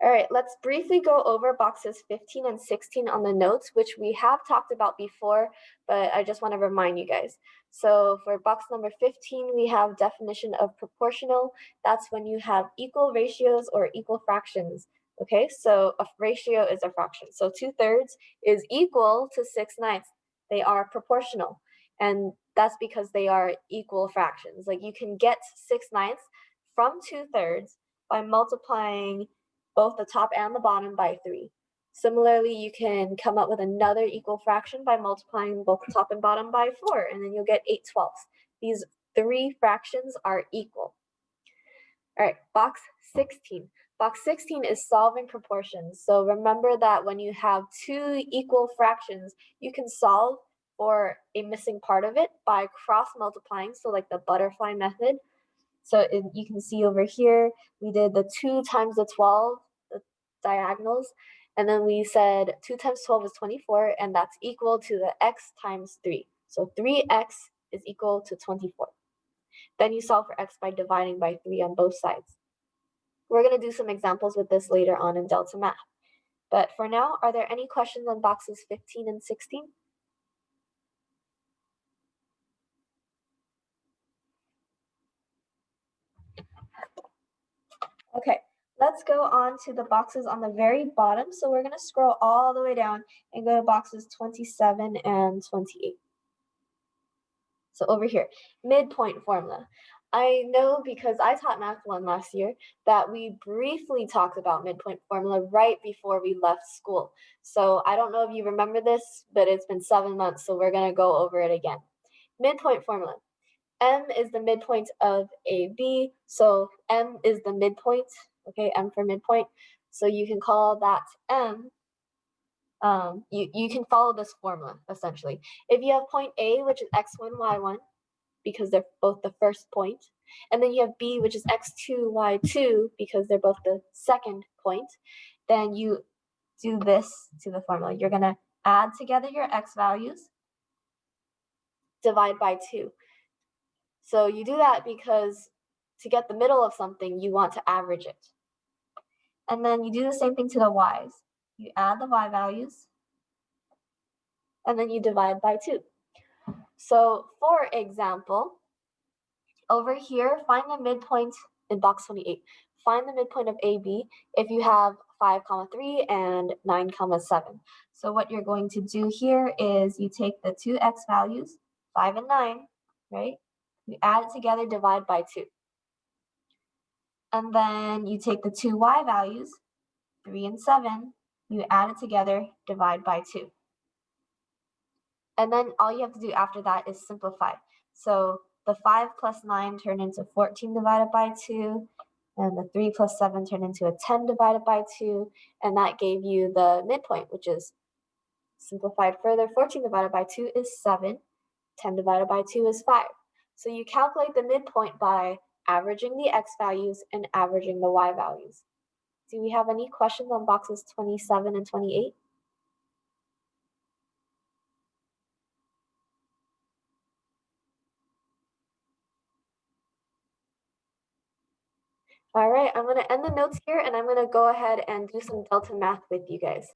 All right, let's briefly go over boxes 15 and 16 on the notes, which we have talked about before, but I just want to remind you guys. So for box number 15, we have definition of proportional. That's when you have equal ratios or equal fractions. Okay, so a ratio is a fraction. So 2/3 is equal to 6/9. They are proportional. And that's because they are equal fractions. Like you can get 6/9 from 2/3 by multiplying both the top and the bottom by 3. Similarly, you can come up with another equal fraction by multiplying both the top and bottom by 4, and then you'll get 8/12. These 3 fractions are equal. All right, box 16. Box 16 is solving proportions. So remember that when you have 2 equal fractions, you can solve for a missing part of it by cross multiplying, so like the butterfly method. So you can see over here, we did the 2 times the 12, the diagonals, and then we said 2 times 12 is 24, and that's equal to the x times 3. So 3x is equal to 24. Then you solve for x by dividing by 3 on both sides. We're going to do some examples with this later on in Delta Math. But for now, are there any questions on boxes 15 and 16? Okay, let's go on to the boxes on the very bottom. So we're going to scroll all the way down and go to boxes 27 and 28. So over here, midpoint formula. I know because I taught Math 1 last year that we briefly talked about midpoint formula right before we left school. So I don't know if you remember this, but it's been 7 months, so we're going to go over it again. Midpoint formula. M is the midpoint of AB, so M is the midpoint, okay, M for midpoint. So you can call that M. You can follow this formula, essentially. If you have point A, which is x1, y1, because they're both the first point, and then you have B, which is x2, y2, because they're both the second point, then you do this to the formula. You're going to add together your x values, divide by 2. So you do that because to get the middle of something, you want to average it. And then you do the same thing to the y's. You add the y values, and then you divide by 2. So for example, over here, find the midpoint in box 28. Find the midpoint of AB if you have 5, 3 and 9, 7. So what you're going to do here is you take the 2 x values, 5 and 9, right? You add it together, divide by 2. And then you take the 2 y values, 3 and 7, you add it together, divide by 2. And then all you have to do after that is simplify. So the 5 plus 9 turned into 14 divided by 2, and the 3 plus 7 turned into a 10 divided by 2, and that gave you the midpoint, which is simplified further. 14 divided by 2 is 7, 10 divided by 2 is 5. So you calculate the midpoint by averaging the x values and averaging the y values. Do we have any questions on boxes 27 and 28? All right, I'm going to end the notes here and I'm going to go ahead and do some Delta Math with you guys.